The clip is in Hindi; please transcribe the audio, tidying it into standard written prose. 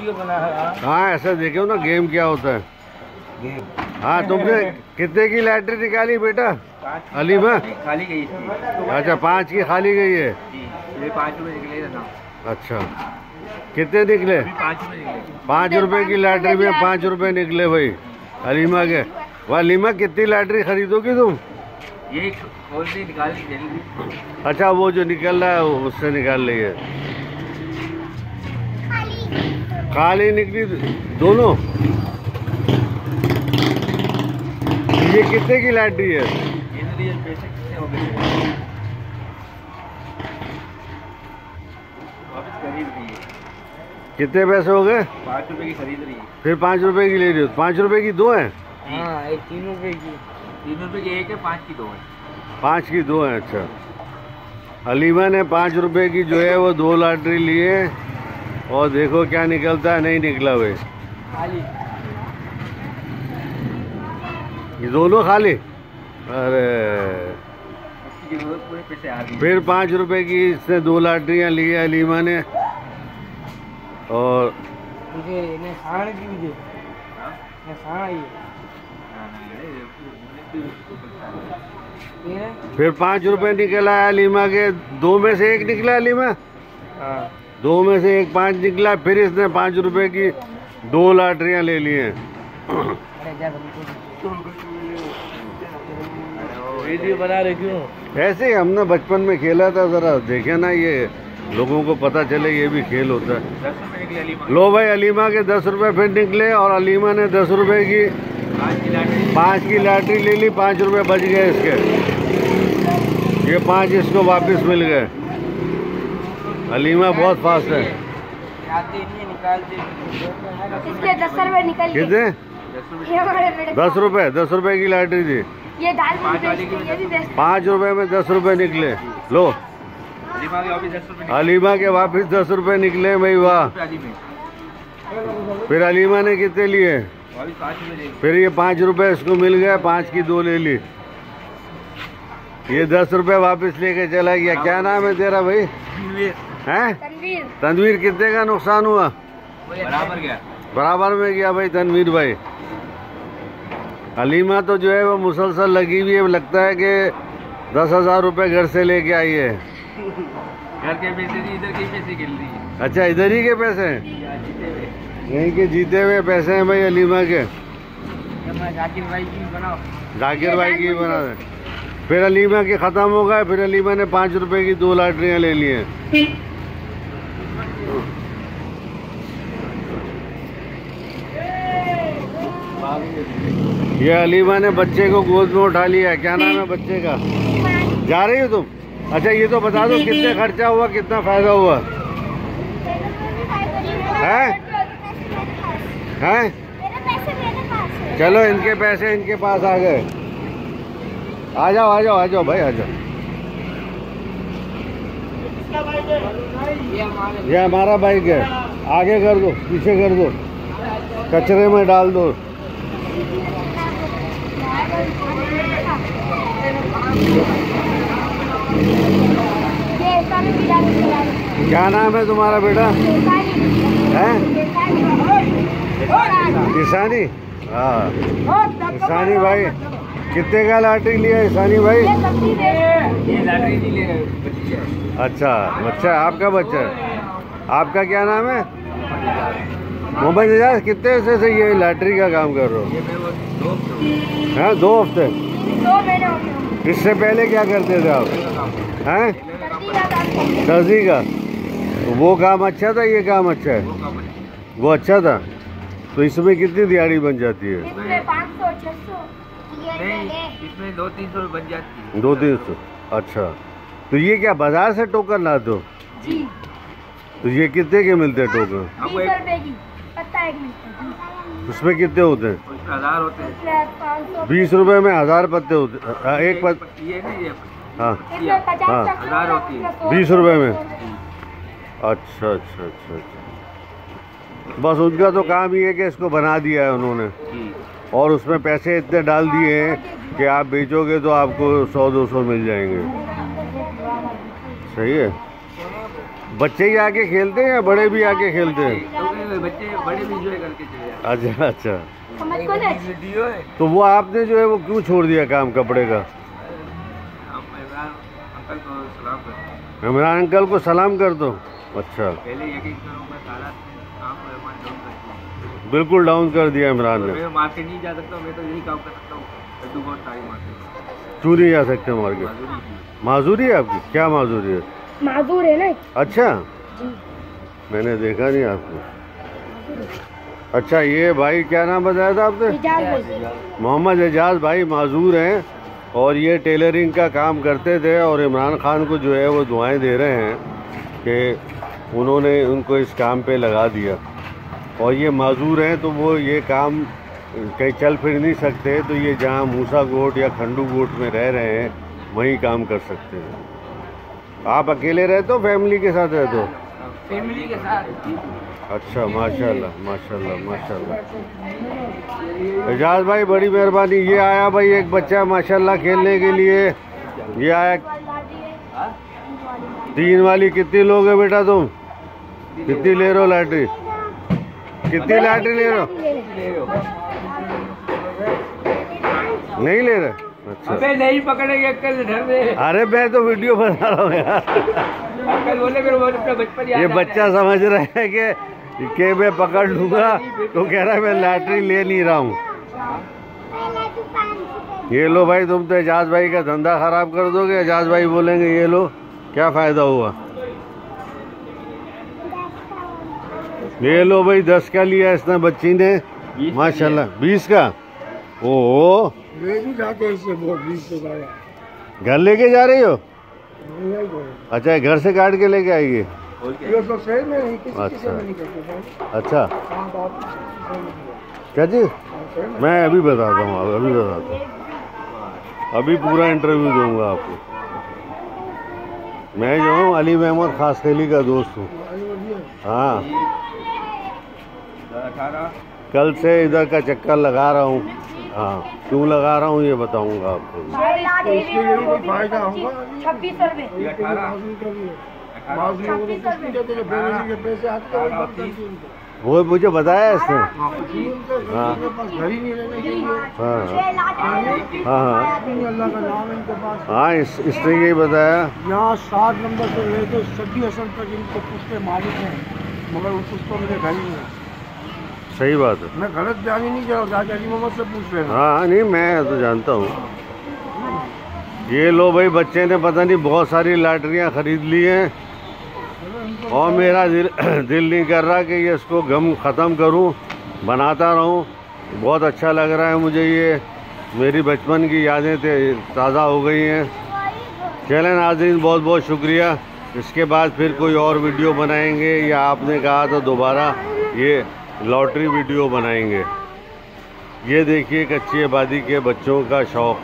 वीडियो बना रहा। हाँ ऐसा देखो ना गेम क्या होता है। गेम। हाँ तुमने कितने की लैटरी निकाली बेटा? अलीमा खाली गई थी। अच्छा 5 की खाली गई है। ये 5 रुपए निकले थे ना। अच्छा कितने निकले? 5 रुपए निकले। 5 रुपए की लैटरी में 5 रुपए निकले भाई अलीमा के। वाह अलीमा कितनी लैटरी खरीदोगी तुम? ये खोल दी निकाल दी जल्दी। अच्छा वो जो निकल रहा है उससे निकाल रही है। खाली निकली दोनों। ये कितने की लैटरी है? पैसे कितने हो गए? वापस खरीद रही है। कितने पैसे हो गए? 5 रुपए की खरीद रही है। फिर 5 रुपए की ले रही हो? 5 रुपए की 2 है? हाँ एक 3 रुपए की। 3 रुपए की एक है, 5 की 2 है। 5 की 2 है। अच्छा अलीमा ने 5 रुपए की जो है वो 2 लॉटरी लिए और देखो क्या निकलता है। नहीं निकला भाई। खाली। ये दोनों खाली। अरे पूरे पैसे आ गए। फिर 5 रुपए की इसने 2 लॉटरियाँ ली है अलीमा ने। और मुझे ने खाण की मुझे ने खाण आई है। फिर 5 रुपए निकला है अलीमा के। 2 में से 1 निकला अलीमा। हाँ 2 में से 1 5 निकला। फिर इसने 5 रुपए की 2 लॉटरियाँ ले ली हैं। वीडियो बना रहे क्यों? ऐसे ही हमने बचपन में खेला था। जरा देखे ना ये लोगों को पता चले ये भी खेल होता है। 10 रुपए निकले अलीमा। लो भाई अलीमा के 10 रुपए फिर निकले और अलीमा ने 10 रुपए की 5 की लॉटरी ले ली। 5 रुपए बच गए इसके। ये 5 इसको वापस मिल गए। अलीमा बहुत फास्ट है। इसके 10 रुपए निकल गए। कितने? 10 रुपए 10 रुपए की लॉटरी थी। ये दाल ये भी बेस्ट। 5 रुपए में 10 रुपए निकले। लो अलीमा के वापस 10 रुपए निकले भाई। वाह। फिर अलीमा ने कितने लिए? फिर ये 5 रुपए इसको मिल गए। 5 की 2 ले ली। ये 10 रुपए वापस लेके चला गया। क्या नाम है तेरा भाई? हैं? तनवीर। तनवीर कितने का नुकसान हुआ? बराबर गया। बराबर में गया भाई तनवीर भाई। अलीमा तो जो है वो मुसलसल लगी हुई है। लगता है कि 10,000 रुपए घर से लेके आई है। घर के पैसे नहीं, इधर के पैसे गिन रही है। अच्छा इधर ही के पैसे हैं? यहीं के जीते हुए पैसे हैं भाई अलीमा के। जाकिर भाई की बनाओ। जाकिर भाई की बना दे। फिर अलीमा के ख़त्म हो गए। फिर अलीमा ने 5 रुपए की 2 लॉटरियाँ ले ली हैं। ये अलीमा ने बच्चे को गोद में उठा लिया है। क्या नाम है बच्चे का? जा रही हो तुम? अच्छा ये तो बता दो कितने खर्चा हुआ, कितना फायदा हुआ है? हैं? चलो इनके पैसे इनके पास आ गए। आ जाओ आ जाओ आ जाओ भाई आ जाओ। ये हमारा बाइक है। आगे कर दो, पीछे कर दो, कचरे में डाल दो। क्या नाम है तुम्हारा बेटा? हैं? ईशानी। हाँ ईशानी भाई कितने का लॉटरी लिया ईशानी भाई? ये लॉटरी नहीं ले रहे। अच्छा बच्चा आपका बच्चा है। आपका क्या नाम है? मोहम्मद एजाज। कितने से ये लॉटरी का काम कर रहे हो? हाँ 2 हफ्ते। 2 महीने हो गए। इससे पहले क्या करते थे आप? हैं? दर्जी का। तो वो काम अच्छा था, ये काम अच्छा है? वो अच्छा था। तो इसमें कितनी दिहाड़ी बन जाती है? इसमें 500 600 इसमें 200-300 बन जाती है। 200-300। अच्छा तो ये क्या बाजार से टोकन लाते हो? जी। तो ये कितने के मिलते हैं टोकन? 20 रुपए की पत्ता एक मिलता है। उसमें कितने होते हैं? 1000 होते हैं। 500। 20 रुपए में 1000 पत्ते होते हैं। एक ये नहीं ये हाँ इसमें 50 हाँ। 1000 होती है। 20 रुपए में। अच्छा अच्छा अच्छा अच्छा। बस उनका तो काम ही है कि इसको बना दिया है उन्होंने और उसमें पैसे इतने डाल दिए हैं कि आप बेचोगे तो आपको 100-200 मिल जाएंगे। सही है। बच्चे ही आके खेलते हैं या बड़े भी आके खेलते हैं? हुए बच्चे बड़े भी एंजॉय करके चले जाते अच्छा अच्छा। समझ को नहीं वीडियो है। तो वो आपने जो है वो क्यों छोड़ दिया काम कपड़े का? हम इमरान अंकल को सलाम करते हैं। इमरान अंकल को सलाम कर दो। अच्छा, पहले यकीन करो मैं सारा काम को डाउन कर दिया। बिल्कुल डाउन कर दिया इमरान ने। मैं मार्केट नहीं जा सकता, मैं तो यही काम कर सकता हूँ। लड्डू बहुत सारी मार्केट क्यों नहीं जा सकते मार्केट? माजूरी है आपकी? क्या माजूरी है? माजूर है ना अच्छा, जी। मैंने देखा नहीं आपको। अच्छा, ये भाई क्या नाम बताया था आपने? इजाज़ भाई। मोहम्मद एजाज भाई माजूर हैं और ये टेलरिंग का काम करते थे और इमरान खान को जो है वो दुआएं दे रहे हैं कि उन्होंने उनको इस काम पे लगा दिया। और ये माजूर हैं तो वो ये काम कहीं चल फिर नहीं सकते, तो ये जहाँ मूसा गोट या खंडू गोट में रह रहे हैं वहीं काम कर सकते हैं। आप अकेले रहते हो फैमिली के साथ रहते हो? फैमिली के साथ। अच्छा, माशाल्लाह माशाल्लाह माशाल्लाह। एजाज भाई बड़ी मेहरबानी। ये आया भाई एक बच्चा माशाल्लाह खेलने के लिए। ये आया 3 वाली। कितनी लोगे बेटा तुम? कितनी ले रहे हो लैटरी? कितनी लैटरी ले रहे हो? नहीं ले रहे? अच्छा, अबे नहीं पकड़ेंगे अंकल, डर रहे। अरे मैं तो वीडियो बना रहा हूँ यार। अंकल बोले फिर वो अपना बचपन याद ये आ बच्चा समझ रहा है कि मैं पकड़ लूंगा, तो कह रहा है मैं लैटरी ले नहीं रहा हूँ। ये लो भाई, तुम तो एजाज भाई का धंधा खराब कर दोगे। एजाज भाई बोलेंगे ये लो, क्या फायदा हुआ? ये लो भाई, 10 का लिया इसने बच्ची ने माशाल्लाह। 20 का? ओह, मैं भी जाते हैं इससे बहुत 20 का। घर लेके जा रही हो? अच्छा, घर से काट के लेके आएगी? ये तो शहर में नहीं, किसी अच्छा। शहर में नहीं करते। अच्छा, हाँ, तो आप क्या चीज? मैं अभी बताता हूँ, अभी बताता हूँ। अभी पूरा इंटरव्यू दूंगा आपको। मैं जो हूँ अली महमूद खासखेली का दोस्त हूँ। हाँ, 18 कल से इधर का चक्कर लगा रहा हूँ। हाँ, क्यों लगा रहा हूँ ये बताऊंगा आपको। इसके लिए भी फायदा होगा। 26 रुपए। ये 18 पैसे आते हैं। वो मुझे बताया इसने। हाँ, घर ही नहीं रहने के लिए। हाँ हाँ हाँ अल्लाह का नाम है इनके पास। हाँ, इसने यही बताया। यहाँ 7 नंबर से लेकर सभी असल तक इनको पूछते मालिक हैं, मगर उसको मेरे घर ही नहीं है। सही बात है। मैं गलत बयान ही नहीं कर रहा, अली मोहम्मद से पूछ रहे हैं। हाँ नहीं, मैं तो जानता हूँ। ये लो भाई, बच्चे ने पता नहीं बहुत सारी लॉटरियाँ खरीद ली हैं और मेरा दिल नहीं कर रहा कि ये इसको गम ख़त्म करूँ, बनाता रहूँ। बहुत अच्छा लग रहा है मुझे। ये मेरी बचपन की यादें ताज़ा हो गई हैं। चलें नाज़रीन, बहुत बहुत शुक्रिया। इसके बाद फिर कोई और वीडियो बनाएंगे, या आपने कहा तो दोबारा ये लॉटरी वीडियो बनाएंगे। ये देखिए कच्ची आबादी के बच्चों का शौक़।